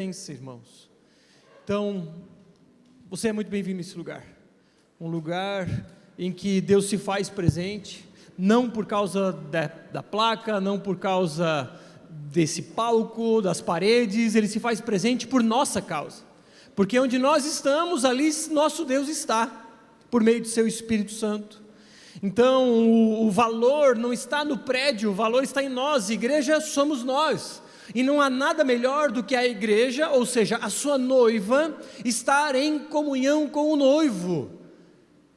Irmãos, então você é muito bem-vindo nesse lugar, um lugar em que Deus se faz presente, não por causa da placa, não por causa desse palco, das paredes. Ele se faz presente por nossa causa, porque onde nós estamos, ali nosso Deus está, por meio do seu Espírito Santo. Então o valor não está no prédio, o valor está em nós. Igreja somos nós. E não há nada melhor do que a igreja, ou seja, a sua noiva, estar em comunhão com o noivo.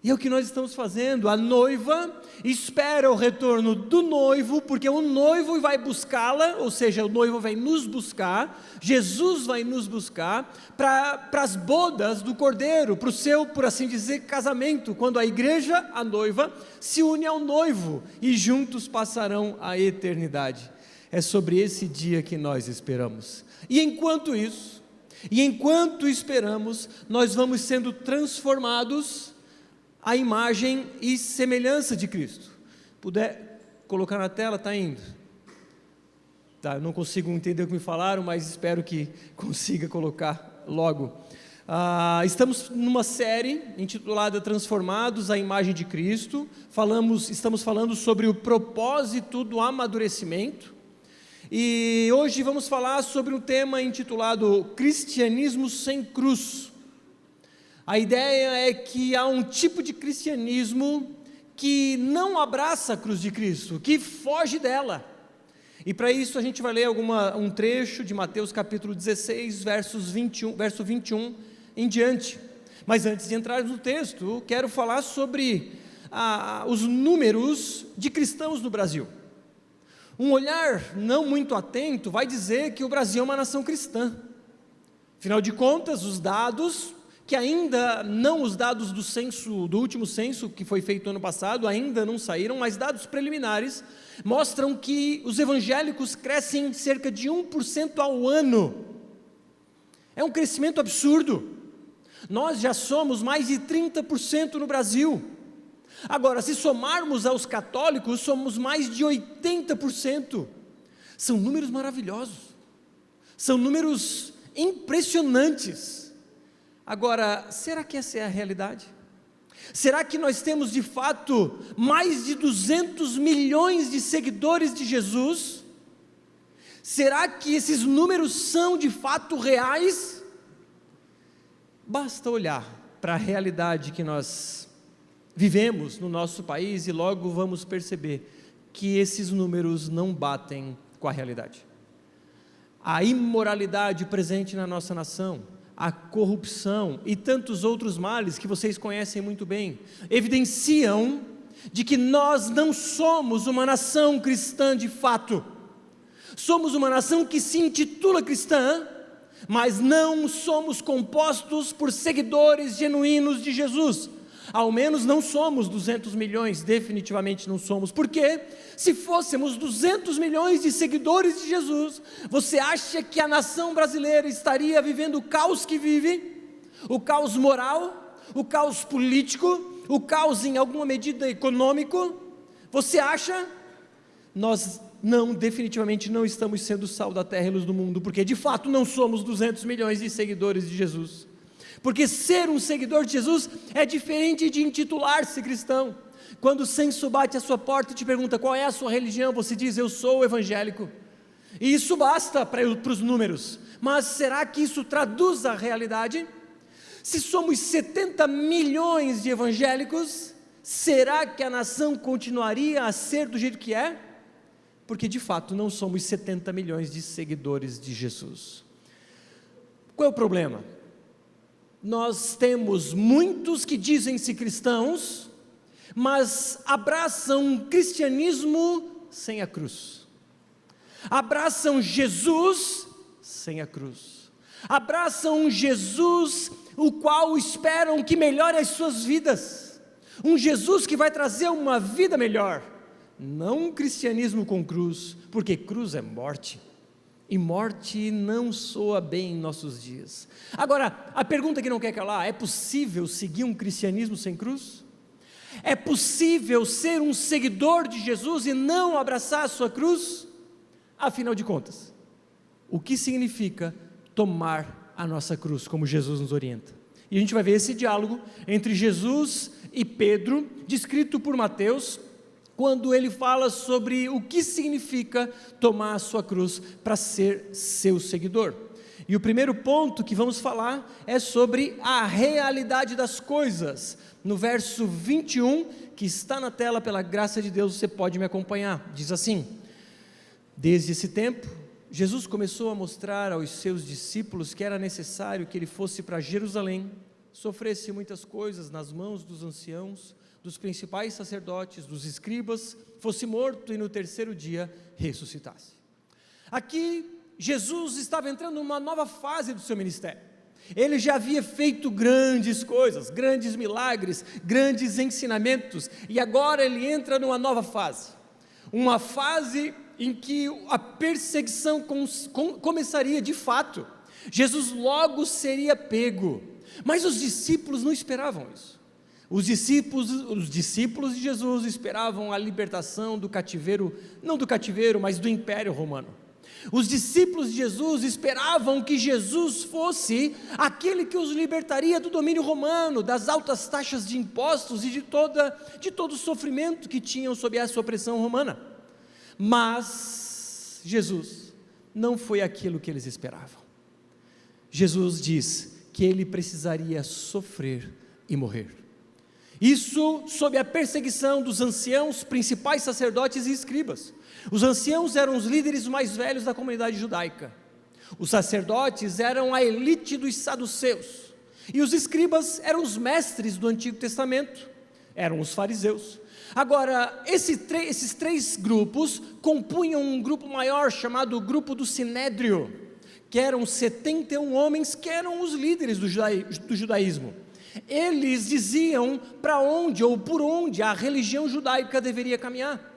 E é o que nós estamos fazendo. A noiva espera o retorno do noivo, porque o noivo vai buscá-la, ou seja, o noivo vai nos buscar, Jesus vai nos buscar, para as bodas do Cordeiro, para o seu, por assim dizer, casamento, quando a igreja, a noiva, se une ao noivo, e juntos passarão a eternidade. É sobre esse dia que nós esperamos. E enquanto isso, enquanto esperamos, nós vamos sendo transformados à imagem e semelhança de Cristo. Puder colocar na tela, está indo. Tá, eu não consigo entender o que me falaram, mas espero que consiga colocar logo. Estamos numa série intitulada Transformados à Imagem de Cristo. Estamos falando sobre o propósito do amadurecimento. E hoje vamos falar sobre um tema intitulado Cristianismo sem cruz. A ideia é que há um tipo de cristianismo que não abraça a cruz de Cristo, que foge dela. E para isso a gente vai ler um trecho de Mateus capítulo 16, verso 21 em diante. Mas antes de entrar no texto, quero falar sobre os números de cristãos no Brasil. Um olhar não muito atento vai dizer que o Brasil é uma nação cristã. Afinal de contas, os dados, que ainda não os dados do último censo, que foi feito ano passado, ainda não saíram, mas dados preliminares, mostram que os evangélicos crescem cerca de 1% ao ano. É um crescimento absurdo. Nós já somos mais de 30% no Brasil. Agora, se somarmos aos católicos, somos mais de 80%. São números maravilhosos, são números impressionantes. Agora, será que essa é a realidade? Será que nós temos de fato mais de 200 milhões de seguidores de Jesus? Será que esses números são de fato reais? Basta olhar para a realidade que nós vivemos no nosso país e logo vamos perceber que esses números não batem com a realidade. A imoralidade presente na nossa nação, a corrupção e tantos outros males que vocês conhecem muito bem, evidenciam de que nós não somos uma nação cristã de fato. Somos uma nação que se intitula cristã, mas não somos compostos por seguidores genuínos de Jesus. Ao menos não somos 200 milhões, definitivamente não somos. Porque se fôssemos 200 milhões de seguidores de Jesus, você acha que a nação brasileira estaria vivendo o caos que vive? O caos moral, o caos político, o caos em alguma medida econômico? Você acha? Nós definitivamente não estamos sendo sal da terra e luz do mundo, porque de fato não somos 200 milhões de seguidores de Jesus. Porque ser um seguidor de Jesus é diferente de intitular-se cristão. Quando o censo bate à sua porta e te pergunta qual é a sua religião, você diz: eu sou evangélico. E isso basta para os números. Mas será que isso traduz a realidade? Se somos 70 milhões de evangélicos, será que a nação continuaria a ser do jeito que é? Porque de fato não somos 70 milhões de seguidores de Jesus. Qual é o problema? Nós temos muitos que dizem-se cristãos, mas abraçam um cristianismo sem a cruz. Abraçam Jesus sem a cruz. Abraçam um Jesus o qual esperam que melhore as suas vidas. Um Jesus que vai trazer uma vida melhor. Não um cristianismo com cruz, porque cruz é morte. E morte não soa bem em nossos dias. Agora, a pergunta que não quer calar: é possível seguir um cristianismo sem cruz? É possível ser um seguidor de Jesus e não abraçar a sua cruz? Afinal de contas, o que significa tomar a nossa cruz, como Jesus nos orienta. E a gente vai ver esse diálogo entre Jesus e Pedro, descrito por Mateus, quando ele fala sobre o que significa tomar a sua cruz para ser seu seguidor. E o primeiro ponto que vamos falar é sobre a realidade das coisas. No verso 21, que está na tela, pela graça de Deus, você pode me acompanhar. Diz assim: desde esse tempo, Jesus começou a mostrar aos seus discípulos que era necessário que ele fosse para Jerusalém, sofresse muitas coisas nas mãos dos anciãos, dos principais sacerdotes, dos escribas, fosse morto e no terceiro dia ressuscitasse. Aqui, Jesus estava entrando numa nova fase do seu ministério. Ele já havia feito grandes coisas, grandes milagres, grandes ensinamentos, e agora ele entra numa nova fase. Uma fase em que a perseguição começaria de fato. Jesus logo seria pego, mas os discípulos não esperavam isso. Os discípulos de Jesus esperavam a libertação do cativeiro, não do cativeiro, mas do Império Romano. Os discípulos de Jesus esperavam que Jesus fosse aquele que os libertaria do domínio romano, das altas taxas de impostos e de todo o sofrimento que tinham sob essa opressão romana. Mas Jesus não foi aquilo que eles esperavam. Jesus diz que ele precisaria sofrer e morrer. Isso sob a perseguição dos anciãos, principais sacerdotes e escribas. Os anciãos eram os líderes mais velhos da comunidade judaica. Os sacerdotes eram a elite dos saduceus. E os escribas eram os mestres do Antigo Testamento, eram os fariseus. Agora, esses três grupos compunham um grupo maior chamado grupo do Sinédrio, que eram 71 homens que eram os líderes do judaísmo. Eles diziam para onde ou por onde a religião judaica deveria caminhar.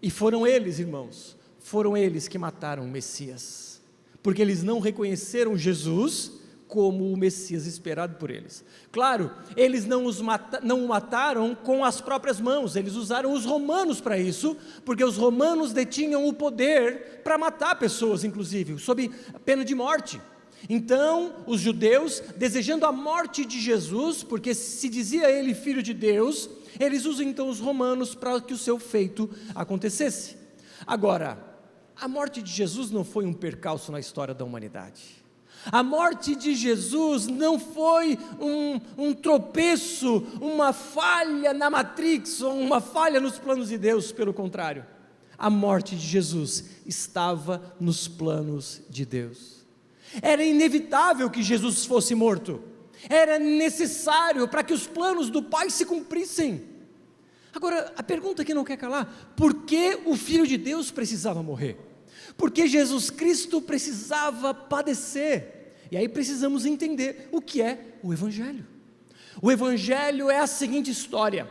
E foram eles, irmãos, foram eles que mataram o Messias, porque eles não reconheceram Jesus como o Messias esperado por eles. Claro, eles não o mataram com as próprias mãos, eles usaram os romanos para isso, porque os romanos detinham o poder para matar pessoas, inclusive, sob pena de morte. Então, os judeus, desejando a morte de Jesus, porque se dizia ele filho de Deus, eles usam então os romanos para que o seu feito acontecesse. Agora, a morte de Jesus não foi um percalço na história da humanidade. A morte de Jesus não foi um tropeço, uma falha na Matrix, ou uma falha nos planos de Deus, pelo contrário. A morte de Jesus estava nos planos de Deus. Era inevitável que Jesus fosse morto, era necessário para que os planos do Pai se cumprissem. Agora, a pergunta que não quer calar: por que o Filho de Deus precisava morrer? Por que Jesus Cristo precisava padecer? E aí precisamos entender o que é o Evangelho. O Evangelho é a seguinte história: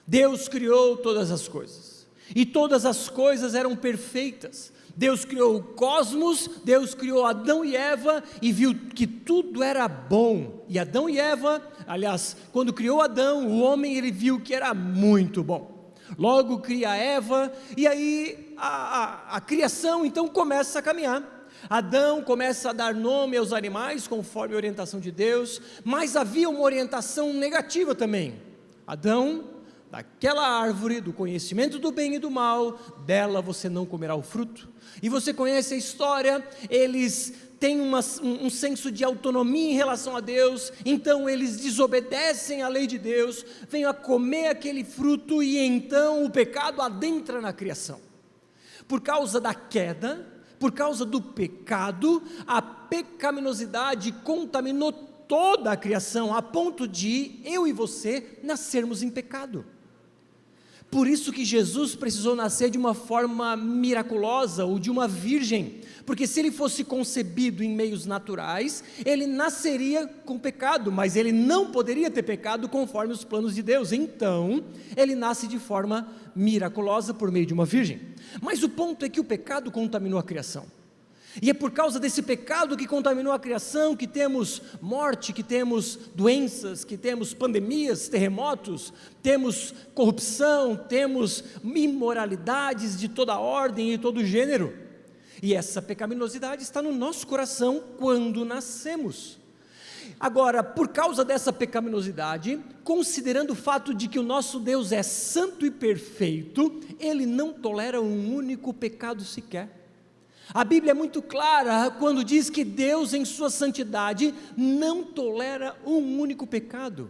Deus criou todas as coisas, e todas as coisas eram perfeitas. Deus criou o cosmos, Deus criou Adão e Eva e viu que tudo era bom. E Adão e Eva, aliás, quando criou Adão, o homem, ele viu que era muito bom. Logo cria Eva, e aí a criação então começa a caminhar. Adão começa a dar nome aos animais, conforme a orientação de Deus, mas havia uma orientação negativa também. Adão, daquela árvore do conhecimento do bem e do mal, dela você não comerá o fruto. E você conhece a história, eles têm um senso de autonomia em relação a Deus, então eles desobedecem à lei de Deus, vêm a comer aquele fruto e então o pecado adentra na criação. Por causa da queda, por causa do pecado, a pecaminosidade contaminou toda a criação, a ponto de eu e você nascermos em pecado. Por isso que Jesus precisou nascer de uma forma miraculosa, ou de uma virgem, porque se ele fosse concebido em meios naturais, ele nasceria com pecado, mas ele não poderia ter pecado conforme os planos de Deus. Então, ele nasce de forma miraculosa por meio de uma virgem. Mas o ponto é que o pecado contaminou a criação. E é por causa desse pecado que contaminou a criação que temos morte, que temos doenças, que temos pandemias, terremotos, temos corrupção, temos imoralidades de toda ordem e todo gênero. E essa pecaminosidade está no nosso coração quando nascemos. Agora, por causa dessa pecaminosidade, considerando o fato de que o nosso Deus é santo e perfeito, Ele não tolera um único pecado sequer. A Bíblia é muito clara quando diz que Deus, em sua santidade, não tolera um único pecado.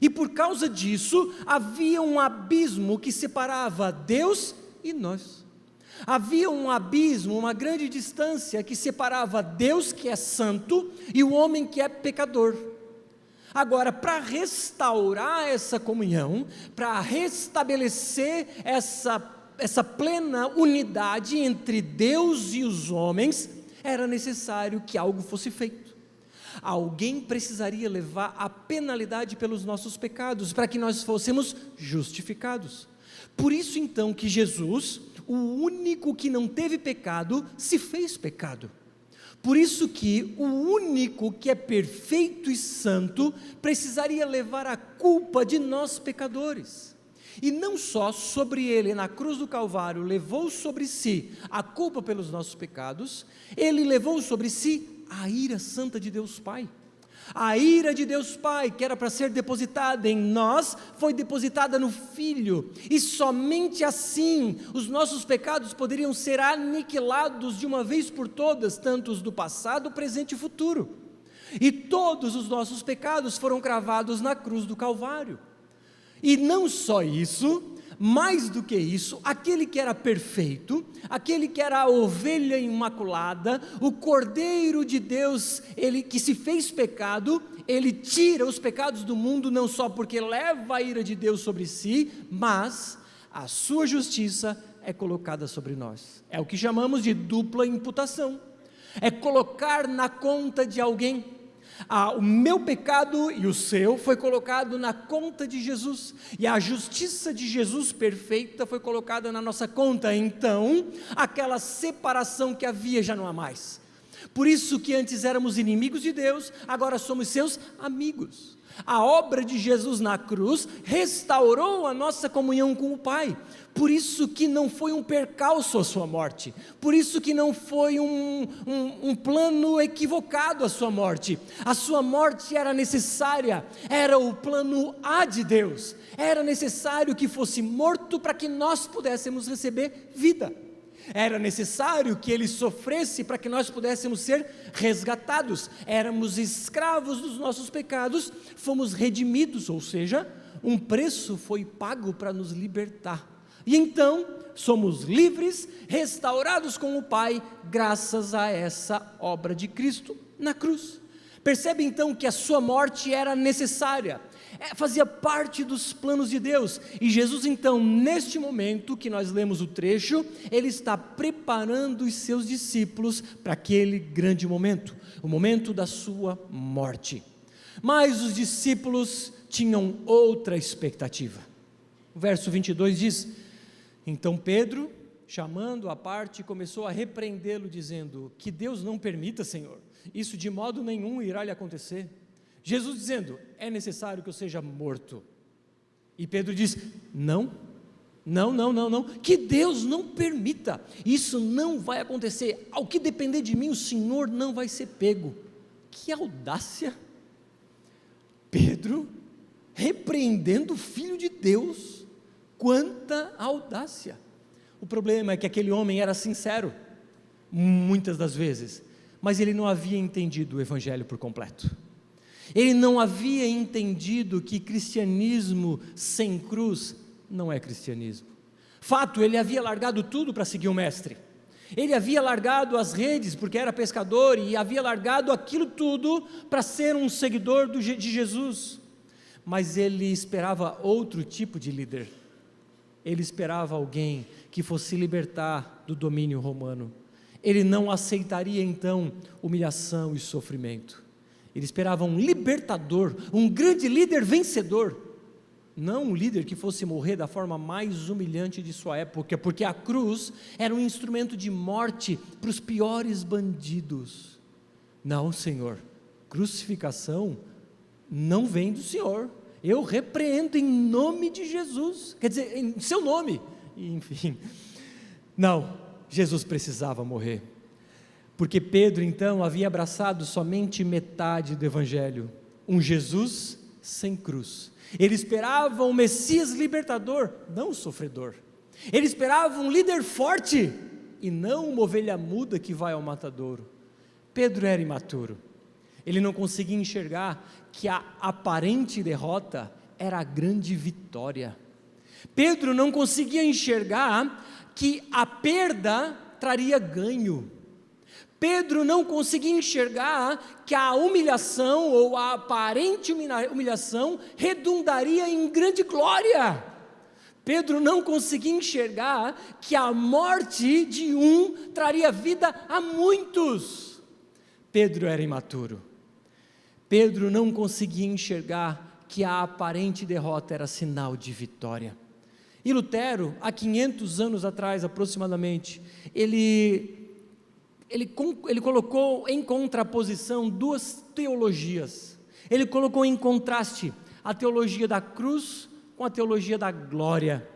E por causa disso, havia um abismo que separava Deus e nós. Havia um abismo, uma grande distância que separava Deus, que é santo, e o homem que é pecador. Agora, para restaurar essa comunhão, para restabelecer essa plena unidade entre Deus e os homens, era necessário que algo fosse feito. Alguém precisaria levar a penalidade pelos nossos pecados, para que nós fôssemos justificados. Por isso então que Jesus, o único que não teve pecado, se fez pecado. Por isso que o único que é perfeito e santo, precisaria levar a culpa de nós pecadores. E não só sobre ele, na cruz do Calvário, levou sobre si a culpa pelos nossos pecados, ele levou sobre si a ira santa de Deus Pai. A ira de Deus Pai, que era para ser depositada em nós, foi depositada no Filho, e somente assim os nossos pecados poderiam ser aniquilados de uma vez por todas, tanto os do passado, presente e futuro. E todos os nossos pecados foram cravados na cruz do Calvário. E não só isso, mais do que isso, aquele que era perfeito, aquele que era a ovelha imaculada, o Cordeiro de Deus, ele que se fez pecado, ele tira os pecados do mundo, não só porque leva a ira de Deus sobre si, mas a sua justiça é colocada sobre nós. É o que chamamos de dupla imputação. É colocar na conta de alguém. O meu pecado e o seu foi colocado na conta de Jesus, e a justiça de Jesus perfeita foi colocada na nossa conta. Então, aquela separação que havia já não há mais. Por isso que antes éramos inimigos de Deus, agora somos seus amigos. A obra de Jesus na cruz restaurou a nossa comunhão com o Pai. Por isso que não foi um percalço a sua morte, por isso que não foi um plano equivocado a sua morte era necessária, era o plano A de Deus, era necessário que fosse morto para que nós pudéssemos receber vida, era necessário que ele sofresse para que nós pudéssemos ser resgatados, éramos escravos dos nossos pecados, fomos redimidos, ou seja, um preço foi pago para nos libertar. E então, somos livres, restaurados com o Pai, graças a essa obra de Cristo na cruz. Percebe então que a sua morte era necessária, fazia parte dos planos de Deus, e Jesus então, neste momento que nós lemos o trecho, ele está preparando os seus discípulos para aquele grande momento, o momento da sua morte. Mas os discípulos tinham outra expectativa. O verso 22 diz: então Pedro, chamando à parte, começou a repreendê-lo, dizendo: que Deus não permita, Senhor, isso de modo nenhum irá lhe acontecer. Jesus dizendo: é necessário que eu seja morto. E Pedro diz: não, que Deus não permita, isso não vai acontecer, ao que depender de mim, o Senhor não vai ser pego. Que audácia! Pedro repreendendo o Filho de Deus, quanta audácia! O problema é que aquele homem era sincero, muitas das vezes, mas ele não havia entendido o Evangelho por completo. Ele não havia entendido que cristianismo sem cruz não é cristianismo. Fato, ele havia largado tudo para seguir o mestre. Ele havia largado as redes porque era pescador e havia largado aquilo tudo para ser um seguidor de Jesus. Mas ele esperava outro tipo de líder. Ele esperava alguém que fosse libertar do domínio romano. Ele não aceitaria então humilhação e sofrimento. Ele esperava um libertador, um grande líder vencedor, não um líder que fosse morrer da forma mais humilhante de sua época, porque a cruz era um instrumento de morte para os piores bandidos. Não, Senhor, crucificação não vem do Senhor, eu repreendo em nome de Jesus, quer dizer, em seu nome, enfim. Não, Jesus precisava morrer. porque Pedro então havia abraçado somente metade do Evangelho, um Jesus sem cruz. Ele esperava um Messias libertador, não sofredor. Ele esperava um líder forte e não uma ovelha muda que vai ao matadouro. Pedro era imaturo. Ele não conseguia enxergar que a aparente derrota era a grande vitória. Pedro não conseguia enxergar que a perda traria ganho. Pedro não conseguia enxergar que a humilhação ou a aparente humilhação redundaria em grande glória. Pedro não conseguia enxergar que a morte de um traria vida a muitos. Pedro era imaturo. Pedro não conseguia enxergar que a aparente derrota era sinal de vitória. E Lutero, há 500 anos atrás aproximadamente, ele colocou em contraposição duas teologias. Ele colocou em contraste a teologia da cruz com a teologia da glória,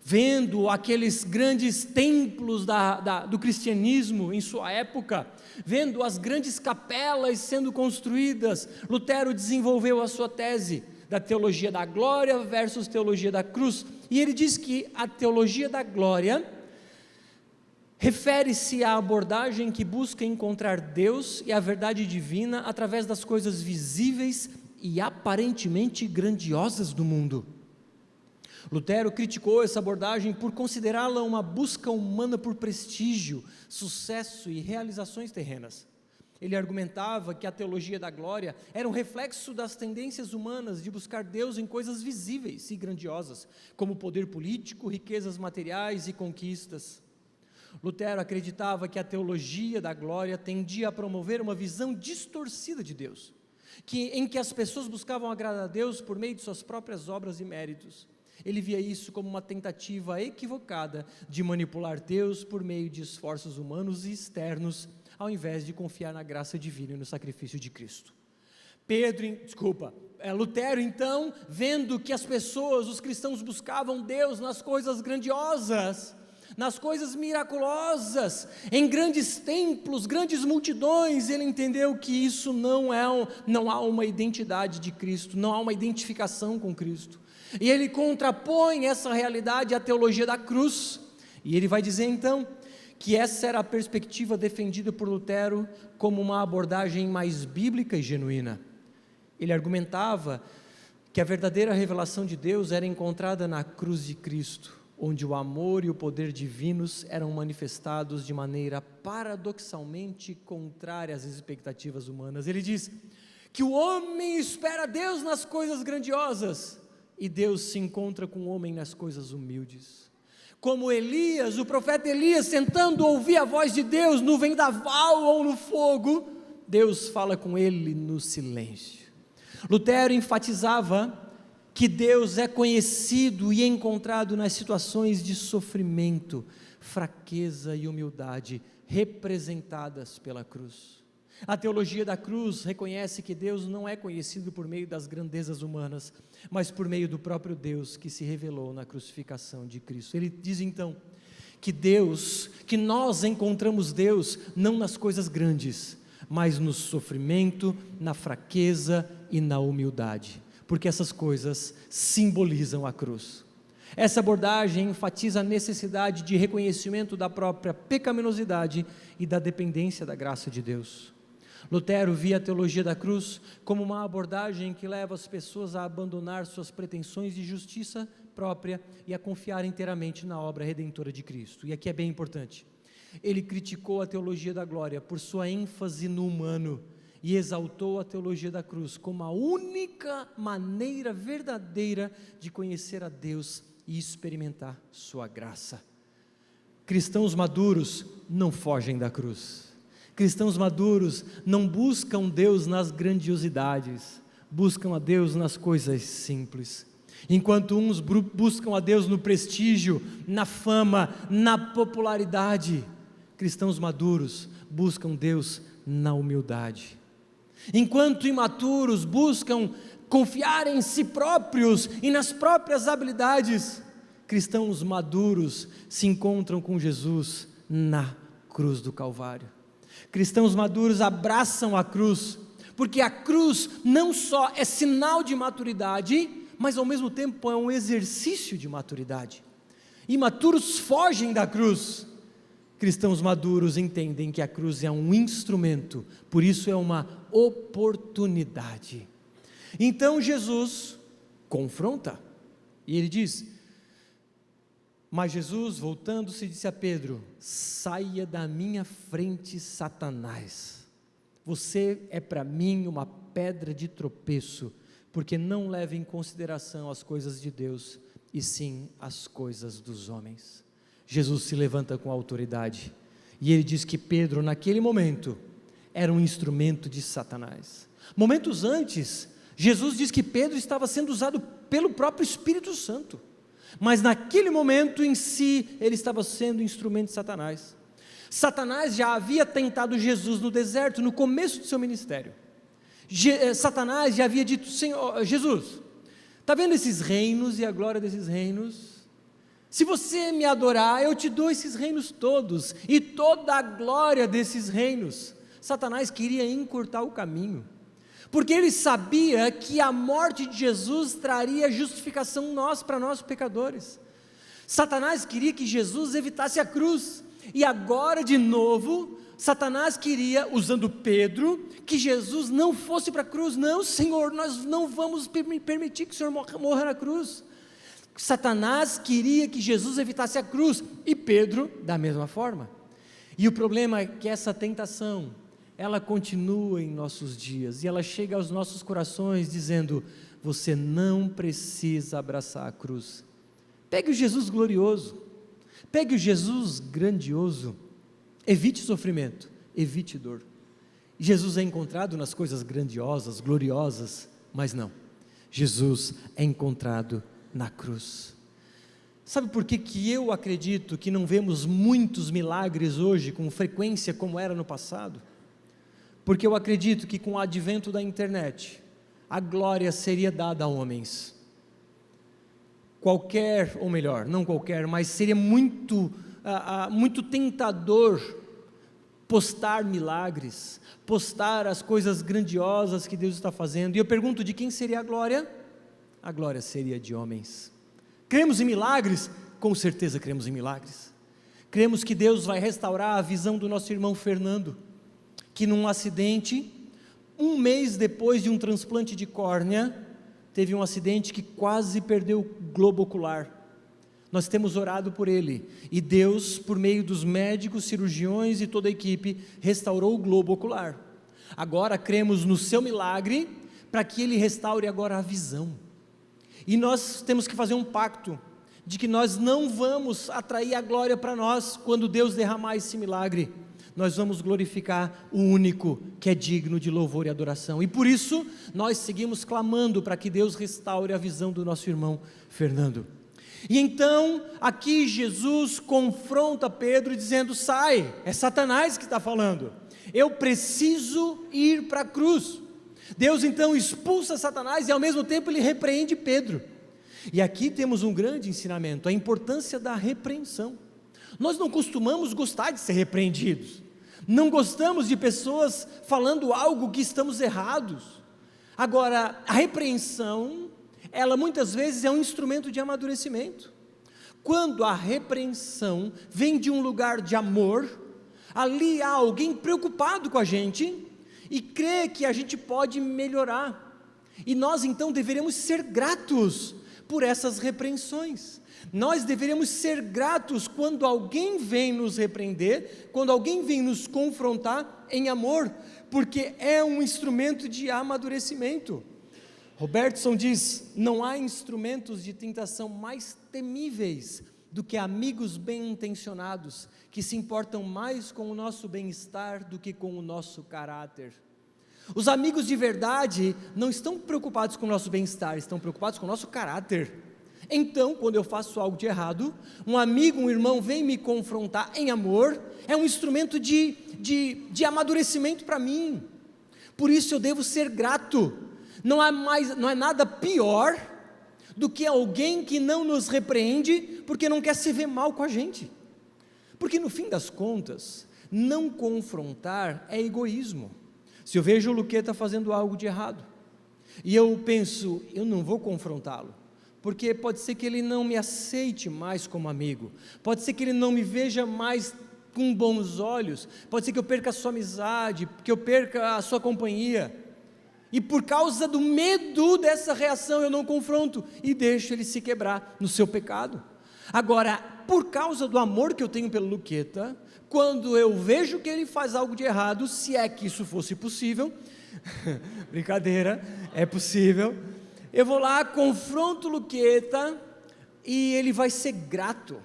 vendo aqueles grandes templos do cristianismo em sua época, vendo as grandes capelas sendo construídas. Lutero desenvolveu a sua tese da teologia da glória versus teologia da cruz, e ele diz que a teologia da glória refere-se à abordagem que busca encontrar Deus e a verdade divina através das coisas visíveis e aparentemente grandiosas do mundo. Lutero criticou essa abordagem por considerá-la uma busca humana por prestígio, sucesso e realizações terrenas. Ele argumentava que a teologia da glória era um reflexo das tendências humanas de buscar Deus em coisas visíveis e grandiosas, como poder político, riquezas materiais e conquistas. Lutero acreditava que a teologia da glória tendia a promover uma visão distorcida de Deus, em que as pessoas buscavam agradar a Deus por meio de suas próprias obras e méritos. Ele via isso como uma tentativa equivocada de manipular Deus por meio de esforços humanos e externos, ao invés de confiar na graça divina e no sacrifício de Cristo. Lutero então, vendo que as pessoas, os cristãos buscavam Deus nas coisas grandiosas, nas coisas miraculosas, em grandes templos, grandes multidões, ele entendeu que isso não há uma identidade de Cristo, não há uma identificação com Cristo, e ele contrapõe essa realidade à teologia da cruz, e ele vai dizer então, que essa era a perspectiva defendida por Lutero como uma abordagem mais bíblica e genuína. Ele argumentava que a verdadeira revelação de Deus era encontrada na cruz de Cristo, onde o amor e o poder divinos eram manifestados de maneira paradoxalmente contrária às expectativas humanas. Ele diz que o homem espera Deus nas coisas grandiosas, e Deus se encontra com o homem nas coisas humildes. Como Elias, o profeta Elias, tentando ouvir a voz de Deus no vendaval ou no fogo, Deus fala com ele no silêncio. Lutero enfatizava que Deus é conhecido e encontrado nas situações de sofrimento, fraqueza e humildade, representadas pela cruz. A teologia da cruz reconhece que Deus não é conhecido por meio das grandezas humanas, mas por meio do próprio Deus que se revelou na crucificação de Cristo. Ele diz então que nós encontramos Deus não nas coisas grandes, mas no sofrimento, na fraqueza e na humildade, porque essas coisas simbolizam a cruz. Essa abordagem enfatiza a necessidade de reconhecimento da própria pecaminosidade e da dependência da graça de Deus. Lutero via a teologia da cruz como uma abordagem que leva as pessoas a abandonar suas pretensões de justiça própria e a confiar inteiramente na obra redentora de Cristo. E aqui é bem importante, ele criticou a teologia da glória por sua ênfase no humano e exaltou a teologia da cruz como a única maneira verdadeira de conhecer a Deus e experimentar sua graça. Cristãos maduros não fogem da cruz. Cristãos maduros não buscam Deus nas grandiosidades, buscam a Deus nas coisas simples. Enquanto uns buscam a Deus no prestígio, na fama, na popularidade, cristãos maduros buscam Deus na humildade. Enquanto imaturos buscam confiar em si próprios e nas próprias habilidades, cristãos maduros se encontram com Jesus na cruz do Calvário. Cristãos maduros abraçam a cruz, porque a cruz não só é sinal de maturidade, mas ao mesmo tempo é um exercício de maturidade. Imaturos fogem da cruz. Cristãos maduros entendem que a cruz é um instrumento, por isso é uma oportunidade. Então Jesus confronta, e ele diz, mas Jesus, voltando-se, disse a Pedro: saia da minha frente, Satanás, você é para mim uma pedra de tropeço, porque não leva em consideração as coisas de Deus, e sim as coisas dos homens. Jesus se levanta com autoridade, e ele diz que Pedro naquele momento era um instrumento de Satanás. Momentos antes, Jesus diz que Pedro estava sendo usado pelo próprio Espírito Santo, mas naquele momento em si, ele estava sendo instrumento de Satanás. Satanás já havia tentado Jesus no deserto, no começo do seu ministério. Satanás já havia dito: Senhor, Jesus, está vendo esses reinos e a glória desses reinos? Se você me adorar, eu te dou esses reinos todos, e toda a glória desses reinos. Satanás queria encurtar o caminho, porque ele sabia que a morte de Jesus traria justificação para nós pecadores. Satanás queria que Jesus evitasse a cruz, e agora de novo, Satanás queria, usando Pedro, que Jesus não fosse para a cruz. Não, Senhor, nós não vamos permitir que o Senhor morra na cruz. Satanás queria que Jesus evitasse a cruz, e Pedro da mesma forma. E o problema é que essa tentação, ela continua em nossos dias, e ela chega aos nossos corações dizendo: você não precisa abraçar a cruz. Pegue o Jesus glorioso, pegue o Jesus grandioso, evite sofrimento, evite dor. Jesus é encontrado nas coisas grandiosas, gloriosas, mas não, Jesus é encontrado na cruz. Sabe por que eu acredito que não vemos muitos milagres hoje com frequência como era no passado? Porque eu acredito que com o advento da internet, a glória seria dada a homens. Qualquer, ou melhor, não qualquer, mas seria muito tentador postar milagres, postar as coisas grandiosas que Deus está fazendo. E eu pergunto: de quem seria a glória? A glória seria de homens. Cremos em milagres? Com certeza cremos em milagres. Cremos que Deus vai restaurar a visão do nosso irmão Fernando, que num acidente, um mês depois de um transplante de córnea, teve um acidente que quase perdeu o globo ocular. Nós temos orado por ele, e Deus, por meio dos médicos, cirurgiões e toda a equipe, restaurou o globo ocular. Agora cremos no seu milagre, para que ele restaure agora a visão. E nós temos que fazer um pacto, de que nós não vamos atrair a glória para nós, quando Deus derramar esse milagre. Nós vamos glorificar o único que é digno de louvor e adoração, e por isso, nós seguimos clamando para que Deus restaure a visão do nosso irmão Fernando. E então, aqui Jesus confronta Pedro dizendo: sai, é Satanás que está falando, eu preciso ir para a cruz. Deus então expulsa Satanás, e ao mesmo tempo ele repreende Pedro. E aqui temos um grande ensinamento, a importância da repreensão. Nós não costumamos gostar de ser repreendidos, não gostamos de pessoas falando algo que estamos errados. Agora, a repreensão, ela muitas vezes é um instrumento de amadurecimento. Quando a repreensão vem de um lugar de amor, ali há alguém preocupado com a gente, e crê que a gente pode melhorar, e nós então deveremos ser gratos por essas repreensões. Nós deveríamos ser gratos quando alguém vem nos repreender, quando alguém vem nos confrontar em amor, porque é um instrumento de amadurecimento. Robertson diz: não há instrumentos de tentação mais temíveis do que amigos bem intencionados, que se importam mais com o nosso bem-estar do que com o nosso caráter. Os amigos de verdade não estão preocupados com o nosso bem-estar, estão preocupados com o nosso caráter. Então, quando eu faço algo de errado, um amigo, um irmão vem me confrontar em amor, é um instrumento de amadurecimento para mim. Por isso eu devo ser grato. Não é nada pior do que alguém que não nos repreende porque não quer se ver mal com a gente. Porque no fim das contas, Não confrontar é egoísmo. Se eu vejo o Luqueta fazendo algo de errado, e eu penso, eu não vou confrontá-lo, porque pode ser que ele não me aceite mais como amigo, pode ser que ele não me veja mais com bons olhos, pode ser que eu perca a sua amizade, que eu perca a sua companhia, e por causa do medo dessa reação eu não confronto, e deixo ele se quebrar no seu pecado. Agora, por causa do amor que eu tenho pelo Luqueta, quando eu vejo que ele faz algo de errado, se é que isso fosse possível, brincadeira, é possível, eu vou lá, confronto o Luqueta, e ele vai ser grato,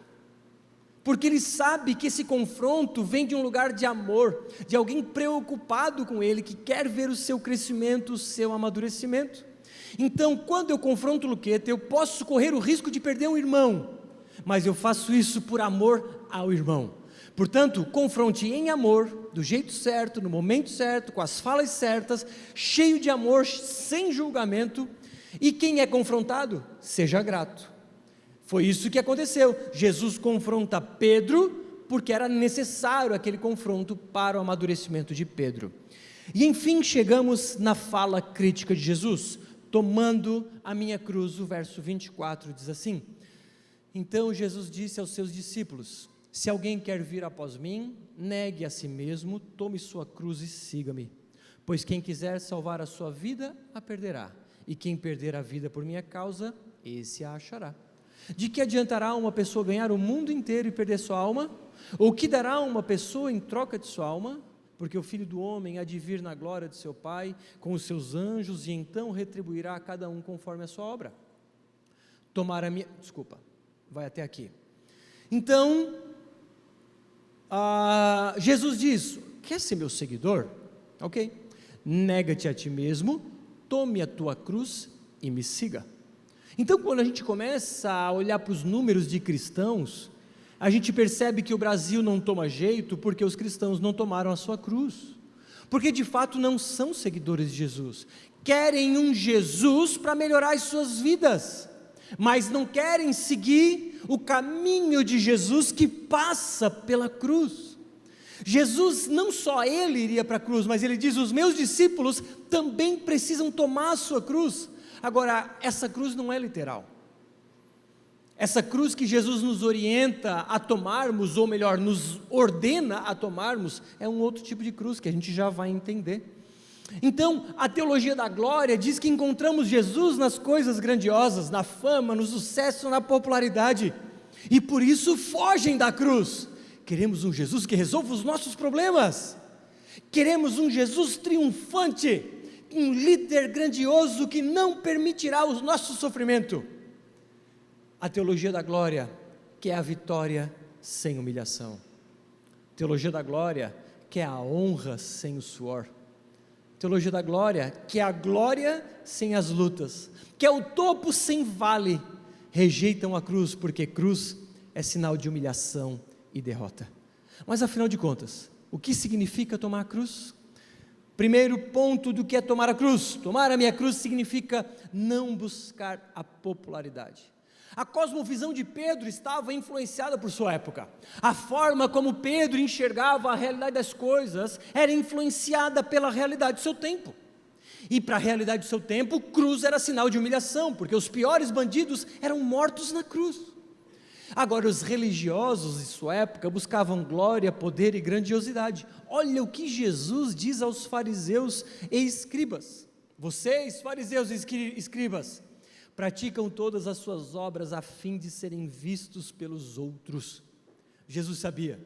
porque ele sabe que esse confronto vem de um lugar de amor, de alguém preocupado com ele, que quer ver o seu crescimento, o seu amadurecimento. Então, quando eu confronto o Luqueta, eu posso correr o risco de perder um irmão, mas eu faço isso por amor ao irmão. Portanto, confronte em amor, do jeito certo, no momento certo, com as falas certas, cheio de amor, sem julgamento, e quem é confrontado, seja grato. Foi isso que aconteceu. Jesus confronta Pedro, porque era necessário aquele confronto para o amadurecimento de Pedro. E enfim chegamos na fala crítica de Jesus, tomando a minha cruz. O verso 24 diz assim: então Jesus disse aos seus discípulos: se alguém quer vir após mim, negue a si mesmo, tome sua cruz e siga-me, pois quem quiser salvar a sua vida, a perderá, e quem perder a vida por minha causa, esse a achará. De que adiantará uma pessoa ganhar o mundo inteiro e perder sua alma? Ou que dará uma pessoa em troca de sua alma? Porque o Filho do Homem há de vir na glória de seu Pai, com os seus anjos, e então retribuirá a cada um conforme a sua obra. Vai até aqui. Então, Jesus diz: quer ser meu seguidor? Ok, nega-te a ti mesmo, tome a tua cruz e me siga. Então, quando a gente começa a olhar para os números de cristãos, a gente percebe que o Brasil não toma jeito porque os cristãos não tomaram a sua cruz, porque de fato não são seguidores de Jesus, querem um Jesus para melhorar as suas vidas, mas não querem seguir o caminho de Jesus que passa pela cruz. Jesus, não só ele iria para a cruz, mas ele diz: os meus discípulos também precisam tomar a sua cruz. Agora, essa cruz não é literal. Essa cruz que Jesus nos orienta a tomarmos, ou melhor, nos ordena a tomarmos, é um outro tipo de cruz que a gente já vai entender. Então, a teologia da glória diz que encontramos Jesus nas coisas grandiosas, na fama, no sucesso, na popularidade, e por isso fogem da cruz. Queremos um Jesus que resolva os nossos problemas, queremos um Jesus triunfante, um líder grandioso que não permitirá o nosso sofrimento. A teologia da glória quer a vitória sem humilhação. Teologia da glória quer a honra sem o suor. Teologia da glória quer a glória sem as lutas, quer o topo sem vale. Rejeitam a cruz, porque cruz é sinal de humilhação e derrota. Mas afinal de contas, o que significa tomar a cruz? Primeiro ponto do que é tomar a cruz: tomar a minha cruz significa não buscar a popularidade. A cosmovisão de Pedro estava influenciada por sua época, a forma como Pedro enxergava a realidade das coisas era influenciada pela realidade do seu tempo, e para a realidade do seu tempo, cruz era sinal de humilhação, porque os piores bandidos eram mortos na cruz. Agora, os religiosos de sua época buscavam glória, poder e grandiosidade. Olha o que Jesus diz aos fariseus e escribas: vocês, fariseus e escribas, praticam todas as suas obras a fim de serem vistos pelos outros. Jesus sabia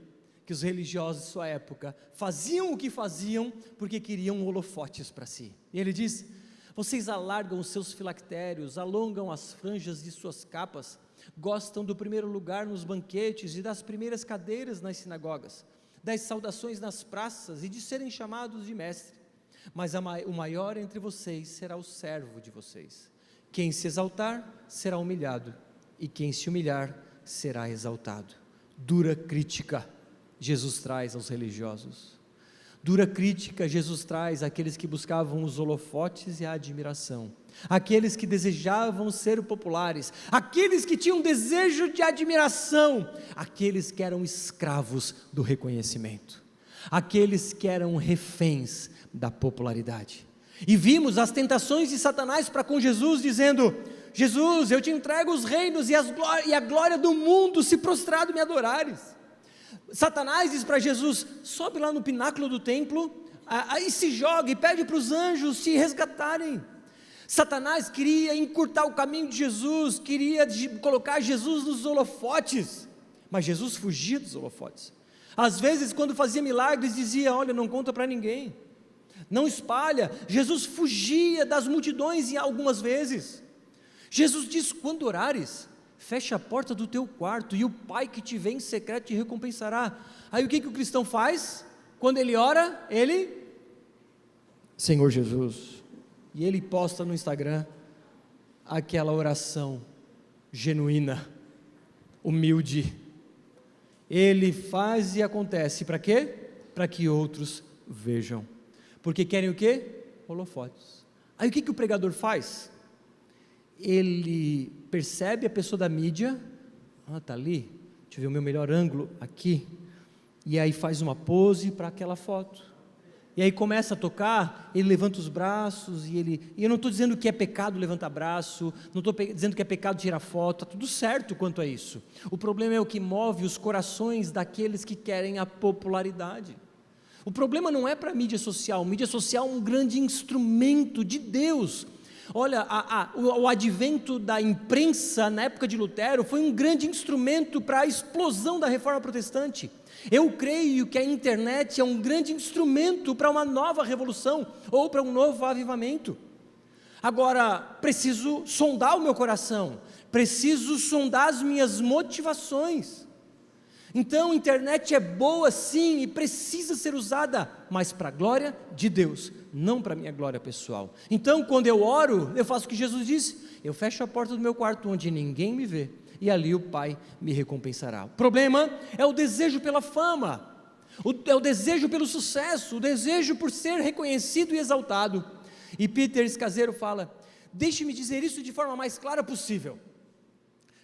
que os religiosos de sua época faziam o que faziam porque queriam holofotes para si. E ele diz: vocês alargam os seus filactérios, alongam as franjas de suas capas, gostam do primeiro lugar nos banquetes e das primeiras cadeiras nas sinagogas, das saudações nas praças e de serem chamados de mestre. Mas o maior entre vocês será o servo de vocês. Quem se exaltar será humilhado, e quem se humilhar será exaltado. Dura crítica Jesus traz aos religiosos. Dura crítica Jesus traz àqueles que buscavam os holofotes e a admiração, aqueles que desejavam ser populares, aqueles que tinham desejo de admiração, aqueles que eram escravos do reconhecimento. aqueles que eram reféns da popularidade. E vimos as tentações de Satanás para com Jesus, dizendo: Jesus, eu te entrego os reinos e a glória do mundo, se prostrado me adorares. Satanás diz para Jesus: sobe lá no pináculo do templo, aí se joga e pede para os anjos te resgatarem. Satanás queria encurtar o caminho de Jesus, queria colocar Jesus nos holofotes, mas Jesus fugia dos holofotes. Às vezes, quando fazia milagres, dizia: olha, não conta para ninguém, não espalha. Jesus fugia das multidões algumas vezes. Jesus diz: quando orares, fecha a porta do teu quarto, e o Pai que te vê em secreto te recompensará. Aí o que o cristão faz? Quando ele ora, ele: Senhor Jesus, e ele posta no Instagram aquela oração genuína, humilde. Ele faz e acontece, para quê? Para que outros vejam, porque querem o quê? Holofotes. Aí o que o pregador faz? Ele percebe a pessoa da mídia: está ali, deixa eu ver o meu melhor ângulo aqui, e aí faz uma pose para aquela foto, e aí começa a tocar, ele levanta os braços, e eu não estou dizendo que é pecado levantar braço, não estou dizendo que é pecado tirar foto, está tudo certo quanto a isso. O problema é o que move os corações daqueles que querem a popularidade. O problema não é para a mídia social é um grande instrumento de Deus. Olha, o advento da imprensa na época de Lutero foi um grande instrumento para a explosão da reforma protestante. Eu creio que a internet é um grande instrumento para uma nova revolução, ou para um novo avivamento. Agora, preciso sondar o meu coração, preciso sondar as minhas motivações. Então, a internet é boa sim, e precisa ser usada, mas para a glória de Deus, não para a minha glória pessoal. Então, quando eu oro, eu faço o que Jesus disse: eu fecho a porta do meu quarto onde ninguém me vê, e ali o Pai me recompensará. O problema é o desejo pela fama, é o desejo pelo sucesso, o desejo por ser reconhecido e exaltado. E Peter Escaseiro fala: deixe-me dizer isso de forma mais clara possível.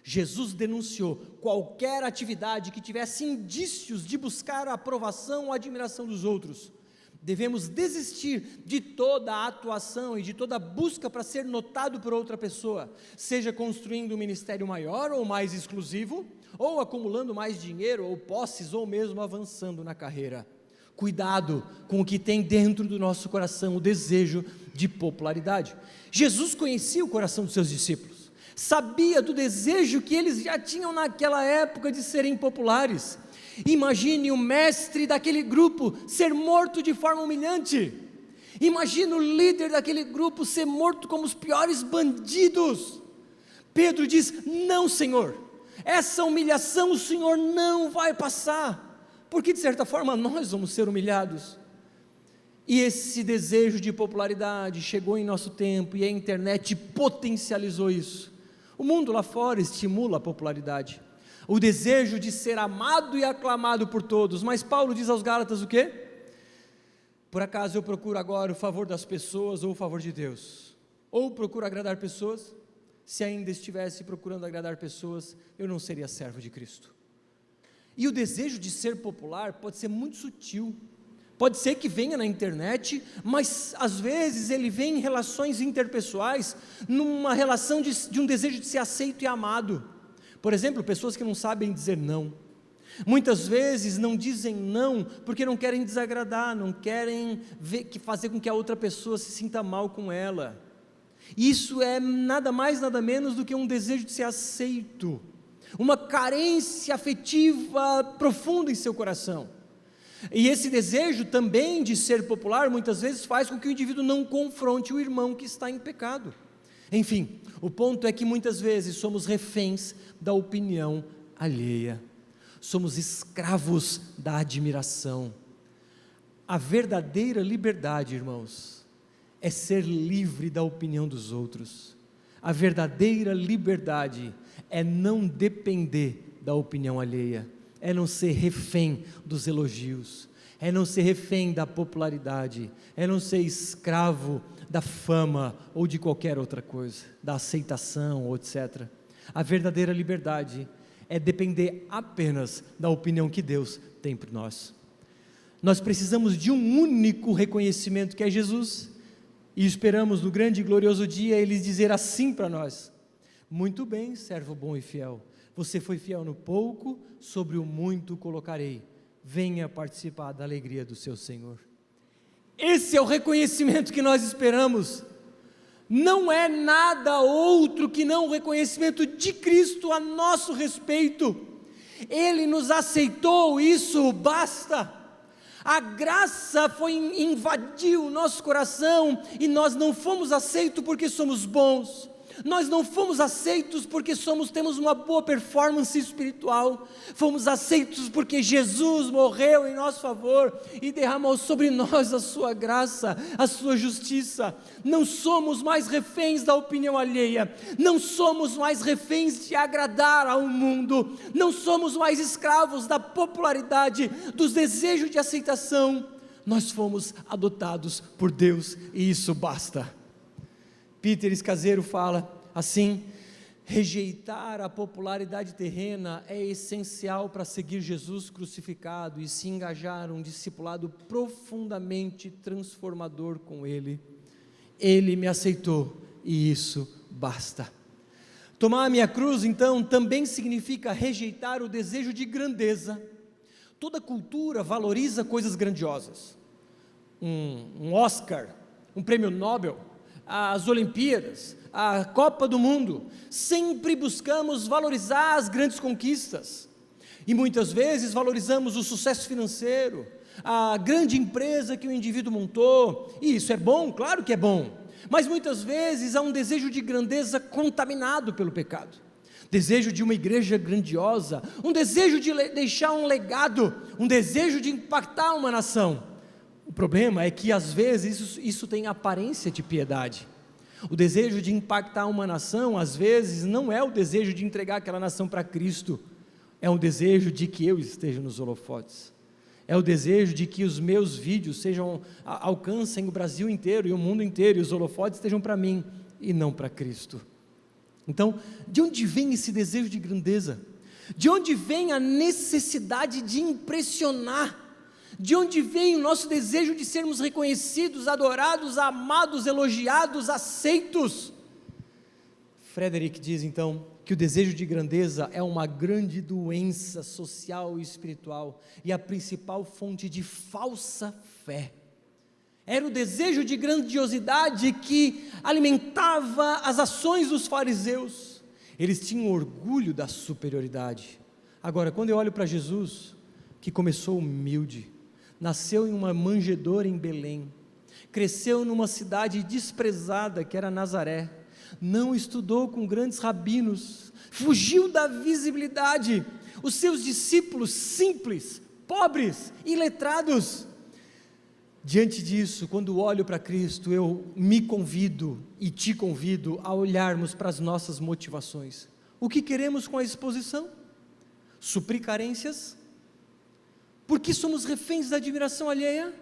Jesus denunciou qualquer atividade que tivesse indícios de buscar a aprovação ou a admiração dos outros. Devemos desistir de toda a atuação e de toda a busca para ser notado por outra pessoa, seja construindo um ministério maior ou mais exclusivo, ou acumulando mais dinheiro ou posses, ou mesmo avançando na carreira. Cuidado com o que tem dentro do nosso coração, o desejo de popularidade. Jesus conhecia o coração dos seus discípulos, sabia do desejo que eles já tinham naquela época de serem populares. Imagine o mestre daquele grupo ser morto de forma humilhante. Imagine o líder daquele grupo ser morto como os piores bandidos. Pedro diz: não, Senhor, essa humilhação o Senhor não vai passar, porque de certa forma nós vamos ser humilhados. E esse desejo de popularidade chegou em nosso tempo, e a internet potencializou isso. O mundo lá fora estimula a popularidade, o desejo de ser amado e aclamado por todos. Mas Paulo diz aos Gálatas o quê? Por acaso eu procuro agora o favor das pessoas ou o favor de Deus? Ou procuro agradar pessoas? Se ainda estivesse procurando agradar pessoas, eu não seria servo de Cristo. E o desejo de ser popular pode ser muito sutil, pode ser que venha na internet, mas às vezes ele vem em relações interpessoais, numa relação de um desejo de ser aceito e amado. Por exemplo, pessoas que não sabem dizer não, muitas vezes não dizem não, porque não querem desagradar, não querem fazer com que a outra pessoa se sinta mal com ela. Isso é nada mais, nada menos do que um desejo de ser aceito, uma carência afetiva profunda em seu coração. E esse desejo também de ser popular, muitas vezes faz com que o indivíduo não confronte o irmão que está em pecado. Enfim, o ponto é que muitas vezes somos reféns da opinião alheia, somos escravos da admiração. A verdadeira liberdade, irmãos, é ser livre da opinião dos outros. A verdadeira liberdade é não depender da opinião alheia, é não ser refém dos elogios, é não ser refém da popularidade, é não ser escravo da fama ou de qualquer outra coisa, da aceitação, etc. A verdadeira liberdade é depender apenas da opinião que Deus tem por nós. Nós precisamos de um único reconhecimento, que é Jesus, e esperamos no grande e glorioso dia Ele dizer assim para nós: muito bem, servo bom e fiel, você foi fiel no pouco, sobre o muito colocarei, venha participar da alegria do seu Senhor. Esse é o reconhecimento que nós esperamos, não é nada outro que não o reconhecimento de Cristo a nosso respeito. Ele nos aceitou, isso basta. A graça invadiu o nosso coração, e nós não fomos aceitos porque somos bons, nós não fomos aceitos porque temos uma boa performance espiritual, fomos aceitos porque Jesus morreu em nosso favor, e derramou sobre nós a sua graça, a sua justiça. Não somos mais reféns da opinião alheia, não somos mais reféns de agradar ao mundo, não somos mais escravos da popularidade, dos desejos de aceitação. Nós fomos adotados por Deus, e isso basta. Peter Escaseiro fala assim: rejeitar a popularidade terrena é essencial para seguir Jesus crucificado e se engajar um discipulado profundamente transformador com Ele. Ele me aceitou, e isso basta. Tomar a minha cruz, então, também significa rejeitar o desejo de grandeza. Toda cultura valoriza coisas grandiosas, um Oscar, um prêmio Nobel, as Olimpíadas, a Copa do Mundo. Sempre buscamos valorizar as grandes conquistas, e muitas vezes valorizamos o sucesso financeiro, a grande empresa que o indivíduo montou, e isso é bom, claro que é bom, mas muitas vezes há um desejo de grandeza contaminado pelo pecado, desejo de uma igreja grandiosa, um desejo de deixar um legado, um desejo de impactar uma nação. O problema é que às vezes isso tem aparência de piedade. O desejo de impactar uma nação, às vezes, não é o desejo de entregar aquela nação para Cristo, é o desejo de que eu esteja nos holofotes, é o desejo de que os meus vídeos alcancem o Brasil inteiro e o mundo inteiro, e os holofotes estejam para mim e não para Cristo. Então, de onde vem esse desejo de grandeza? De onde vem a necessidade de impressionar? De onde vem o nosso desejo de sermos reconhecidos, adorados, amados, elogiados, aceitos? Frederick diz então que o desejo de grandeza é uma grande doença social e espiritual, e a principal fonte de falsa fé. Era o desejo de grandiosidade que alimentava as ações dos fariseus. Eles tinham orgulho da superioridade. Agora, quando eu olho para Jesus, que começou humilde, nasceu em uma manjedoura em Belém, cresceu numa cidade desprezada que era Nazaré, não estudou com grandes rabinos, fugiu da visibilidade, os seus discípulos simples, pobres, iletrados. Diante disso, quando olho para Cristo, eu me convido e te convido a olharmos para as nossas motivações. O que queremos com a exposição? Suprir carências? Porque somos reféns da admiração alheia?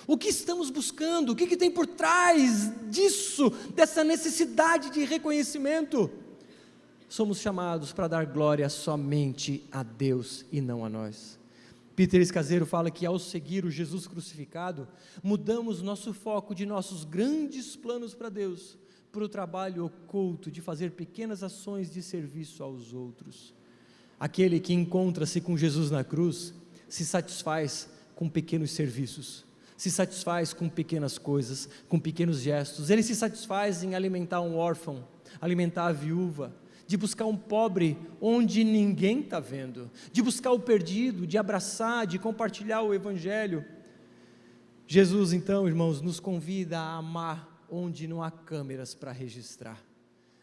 O que estamos buscando? O que tem por trás disso, dessa necessidade de reconhecimento? Somos chamados para dar glória somente a Deus e não a nós. Peter Escaseiro fala que ao seguir o Jesus crucificado, mudamos nosso foco de nossos grandes planos para Deus, para o trabalho oculto de fazer pequenas ações de serviço aos outros. Aquele que encontra-se com Jesus na cruz, se satisfaz com pequenos serviços, se satisfaz com pequenas coisas, com pequenos gestos. Ele se satisfaz em alimentar um órfão, alimentar a viúva, de buscar um pobre onde ninguém está vendo, de buscar o perdido, de abraçar, de compartilhar o evangelho. Jesus então, irmãos, nos convida a amar onde não há câmeras para registrar,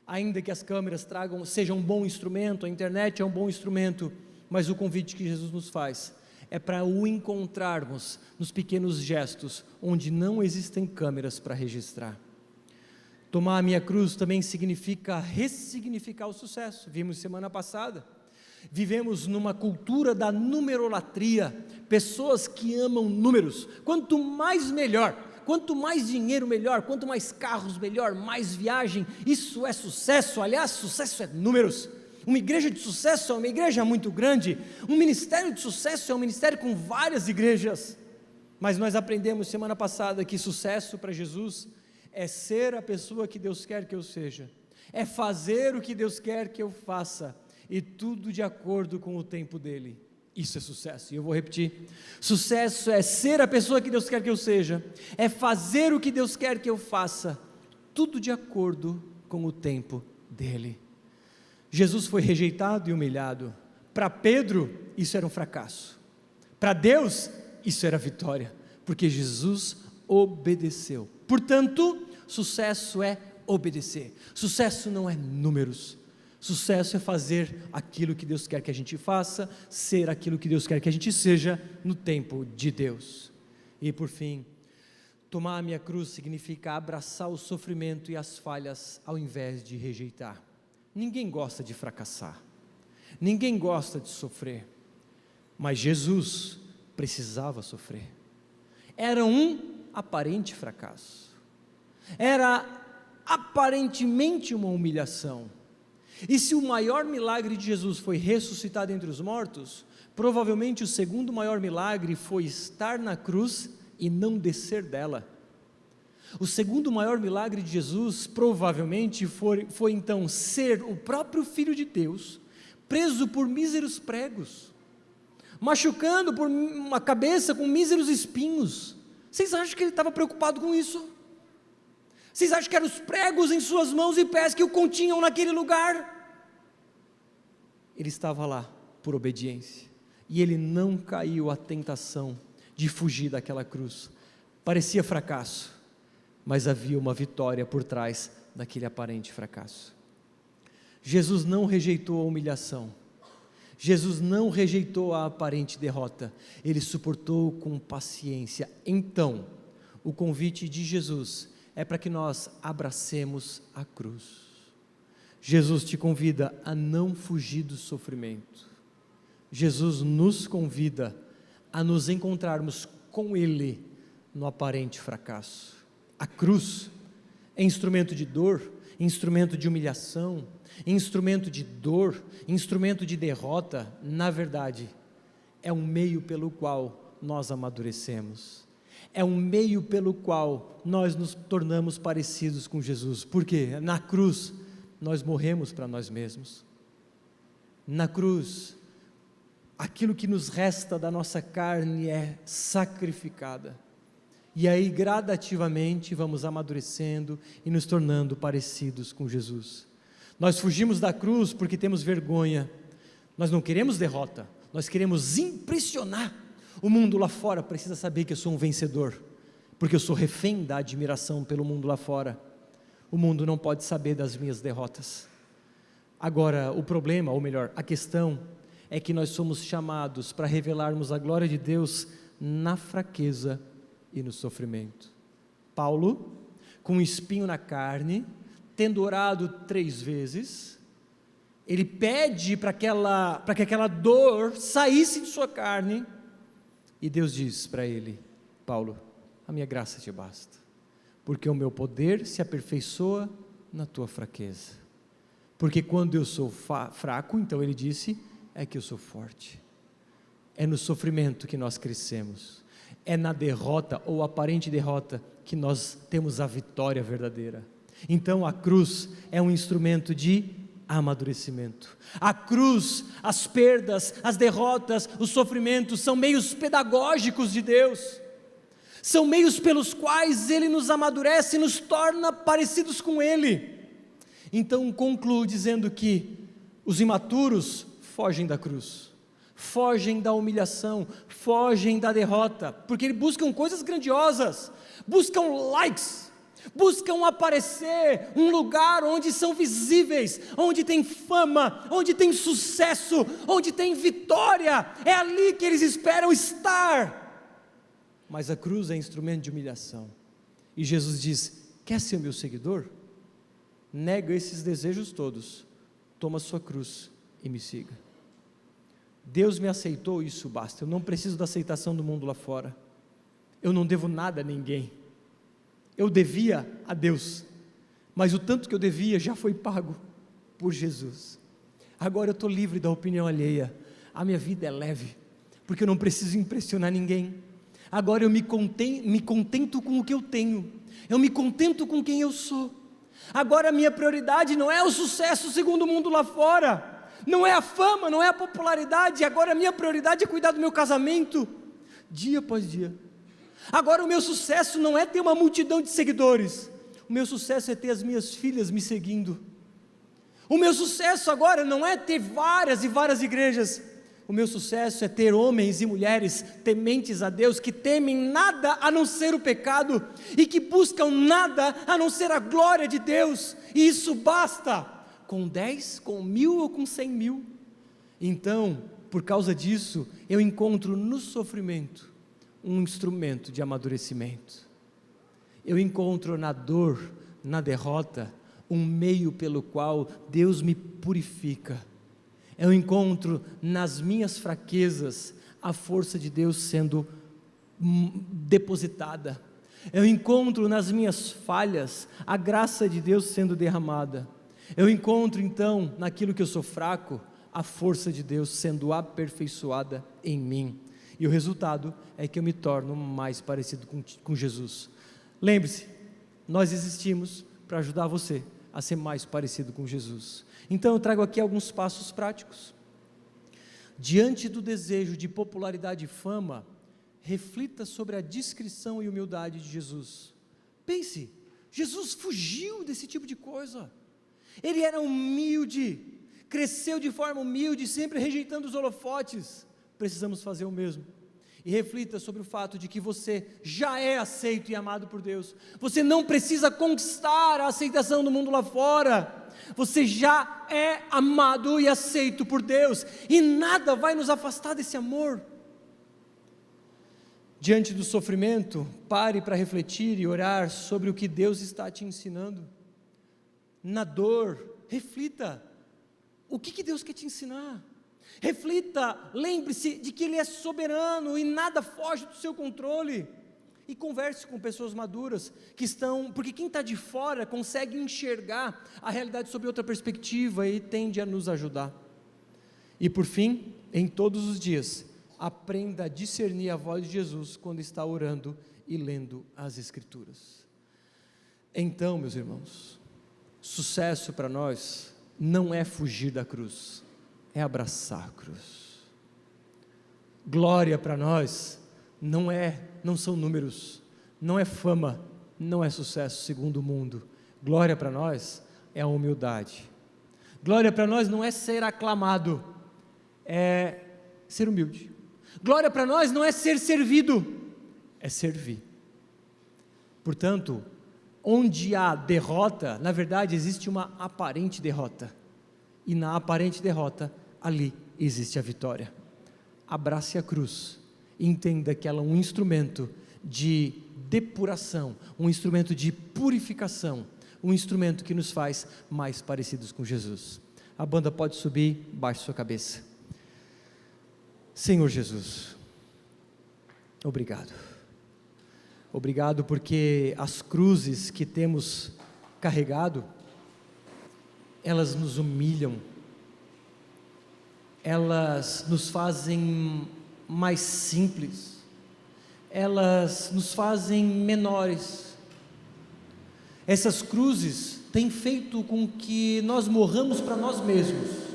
ainda que as câmeras sejam um bom instrumento, a internet é um bom instrumento, mas o convite que Jesus nos faz é para o encontrarmos nos pequenos gestos, onde não existem câmeras para registrar. Tomar a minha cruz também significa ressignificar o sucesso. Vimos semana passada. Vivemos numa cultura da numerolatria, pessoas que amam números, quanto mais melhor, quanto mais dinheiro melhor, quanto mais carros melhor, mais viagem, isso é sucesso. Aliás, sucesso é números. Uma igreja de sucesso é uma igreja muito grande, um ministério de sucesso é um ministério com várias igrejas. Mas nós aprendemos semana passada que sucesso para Jesus é ser a pessoa que Deus quer que eu seja, é fazer o que Deus quer que eu faça, e tudo de acordo com o tempo dele. Isso é sucesso, e eu vou repetir: sucesso é ser a pessoa que Deus quer que eu seja, é fazer o que Deus quer que eu faça, tudo de acordo com o tempo dele. Jesus foi rejeitado e humilhado. Para Pedro, isso era um fracasso. Para Deus, isso era vitória, porque Jesus obedeceu. Portanto, sucesso é obedecer. Sucesso não é números. Sucesso é fazer aquilo que Deus quer que a gente faça, ser aquilo que Deus quer que a gente seja no tempo de Deus. E por fim, tomar a minha cruz significa abraçar o sofrimento e as falhas ao invés de rejeitar. Ninguém gosta de fracassar, ninguém gosta de sofrer, mas Jesus precisava sofrer. Era um aparente fracasso, era aparentemente uma humilhação. E se o maior milagre de Jesus foi ressuscitar dentre os mortos, provavelmente o segundo maior milagre foi estar na cruz e não descer dela. O segundo maior milagre de Jesus provavelmente foi então ser o próprio Filho de Deus, preso por míseros pregos, machucando por uma cabeça com míseros espinhos. Vocês acham que ele estava preocupado com isso? Vocês acham que eram os pregos em suas mãos e pés que o continham naquele lugar? Ele estava lá por obediência, e ele não caiu à tentação de fugir daquela cruz. Parecia fracasso, mas havia uma vitória por trás daquele aparente fracasso. Jesus não rejeitou a humilhação, Jesus não rejeitou a aparente derrota, ele suportou com paciência. Então, o convite de Jesus é para que nós abracemos a cruz. Jesus te convida a não fugir do sofrimento. Jesus nos convida a nos encontrarmos com Ele no aparente fracasso. A cruz é instrumento de dor, instrumento de humilhação, instrumento de dor, instrumento de derrota. Na verdade, é um meio pelo qual nós amadurecemos. É um meio pelo qual nós nos tornamos parecidos com Jesus. Por quê? Na cruz, nós morremos para nós mesmos. Na cruz, aquilo que nos resta da nossa carne é sacrificada. E aí, gradativamente, vamos amadurecendo e nos tornando parecidos com Jesus. Nós fugimos da cruz porque temos vergonha. Nós não queremos derrota, nós queremos impressionar. O mundo lá fora precisa saber que eu sou um vencedor, porque eu sou refém da admiração pelo mundo lá fora. O mundo não pode saber das minhas derrotas. Agora, o problema, ou melhor, a questão é que nós somos chamados para revelarmos a glória de Deus na fraqueza e no sofrimento. Paulo, com um espinho na carne, tendo orado 3 vezes, ele pede para que aquela dor saísse de sua carne, e Deus diz para ele: Paulo, a minha graça te basta, porque o meu poder se aperfeiçoa na tua fraqueza. Porque quando eu sou fraco, então ele disse, é que eu sou forte. É no sofrimento que nós crescemos, é na derrota ou aparente derrota que nós temos a vitória verdadeira. Então a cruz é um instrumento de amadurecimento. A cruz, as perdas, as derrotas, os sofrimentos são meios pedagógicos de Deus, são meios pelos quais Ele nos amadurece e nos torna parecidos com Ele. Então concluo dizendo que os imaturos fogem da cruz, fogem da humilhação, fogem da derrota, porque eles buscam coisas grandiosas, buscam likes, buscam aparecer, um lugar onde são visíveis, onde tem fama, onde tem sucesso, onde tem vitória. É ali que eles esperam estar. Mas a cruz é instrumento de humilhação, e Jesus diz: quer ser meu seguidor? Nega esses desejos todos, toma sua cruz e me siga. Deus me aceitou, isso basta. Eu não preciso da aceitação do mundo lá fora. Eu não devo nada a ninguém. Eu devia a Deus, mas o tanto que eu devia já foi pago por Jesus. Agora eu estou livre da opinião alheia. A minha vida é leve, porque eu não preciso impressionar ninguém. Agora eu me contento com o que eu tenho, eu me contento com quem eu sou. Agora a minha prioridade não é o sucesso segundo o mundo lá fora, não é a fama, não é a popularidade. Agora a minha prioridade é cuidar do meu casamento, dia após dia. Agora o meu sucesso não é ter uma multidão de seguidores, o meu sucesso é ter as minhas filhas me seguindo. O meu sucesso agora não é ter várias e várias igrejas, o meu sucesso é ter homens e mulheres tementes a Deus, que temem nada a não ser o pecado, e que buscam nada a não ser a glória de Deus, e isso basta, com 10, com 1000 ou com 100 mil. Então, por causa disso, eu encontro no sofrimento um instrumento de amadurecimento, eu encontro na dor, na derrota, um meio pelo qual Deus me purifica. Eu encontro nas minhas fraquezas a força de Deus sendo depositada. Eu encontro nas minhas falhas a graça de Deus sendo derramada. Eu encontro então naquilo que eu sou fraco a força de Deus sendo aperfeiçoada em mim. E o resultado é que eu me torno mais parecido com Jesus. Lembre-se, nós existimos para ajudar você a ser mais parecido com Jesus. Então eu trago aqui alguns passos práticos. Diante do desejo de popularidade e fama, reflita sobre a discrição e humildade de Jesus. Pense, Jesus fugiu desse tipo de coisa. Ele era humilde, cresceu de forma humilde, sempre rejeitando os holofotes. Precisamos fazer o mesmo. E reflita sobre o fato de que você já é aceito e amado por Deus. Você não precisa conquistar a aceitação do mundo lá fora. Você já é amado e aceito por Deus, e nada vai nos afastar desse amor. Diante do sofrimento, pare para refletir e orar sobre o que Deus está te ensinando. Na dor, reflita, o que Deus quer te ensinar? Reflita, lembre-se de que Ele é soberano e nada foge do seu controle. E converse com pessoas maduras que estão, porque quem está de fora consegue enxergar a realidade sob outra perspectiva e tende a nos ajudar. E por fim, em todos os dias, aprenda a discernir a voz de Jesus quando está orando e lendo as Escrituras. Então, meus irmãos, sucesso para nós não é fugir da cruz, é abraçar a cruz. Glória para nós não são números, não é fama, não é sucesso segundo o mundo. Glória para nós é a humildade. Glória para nós não é ser aclamado, é ser humilde. Glória para nós não é ser servido, é servir. Portanto, onde há derrota, na verdade existe uma aparente derrota, e na aparente derrota, ali existe a vitória. Abrace a cruz, entenda que ela é um instrumento de depuração, um instrumento de purificação, um instrumento que nos faz mais parecidos com Jesus. A banda pode subir, baixe sua cabeça. Senhor Jesus, obrigado. Obrigado porque as cruzes que temos carregado, elas nos humilham, elas nos fazem mais simples, elas nos fazem menores. Essas cruzes têm feito com que nós morramos para nós mesmos.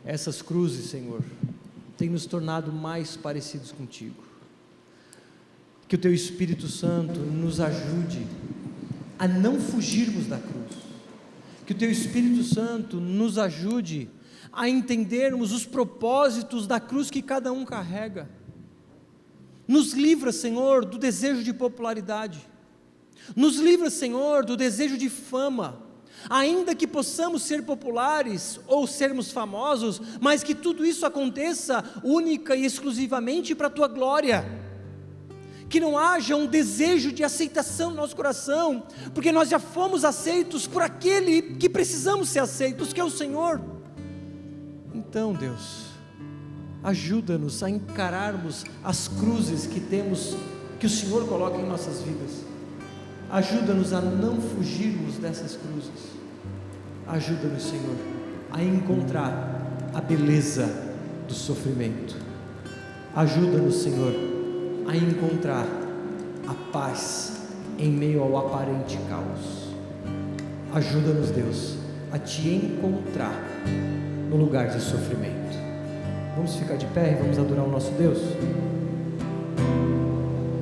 Essas cruzes, Senhor, têm nos tornado mais parecidos contigo. Que o Teu Espírito Santo nos ajude a não fugirmos da cruz. Que o Teu Espírito Santo nos ajude a entendermos os propósitos da cruz que cada um carrega. Nos livra, Senhor, do desejo de popularidade. Nos livra, Senhor, do desejo de fama. Ainda que possamos ser populares ou sermos famosos, mas que tudo isso aconteça única e exclusivamente para a Tua glória. Que não haja um desejo de aceitação no nosso coração, porque nós já fomos aceitos por aquele que precisamos ser aceitos, que é o Senhor. Então, Deus, ajuda-nos a encararmos as cruzes que temos, que o Senhor coloca em nossas vidas. Ajuda-nos a não fugirmos dessas cruzes. Ajuda-nos, Senhor, a encontrar a beleza do sofrimento. Ajuda-nos, Senhor, a encontrar a paz em meio ao aparente caos. Ajuda-nos, Deus, a te encontrar no lugar de sofrimento. Vamos ficar de pé e vamos adorar o nosso Deus?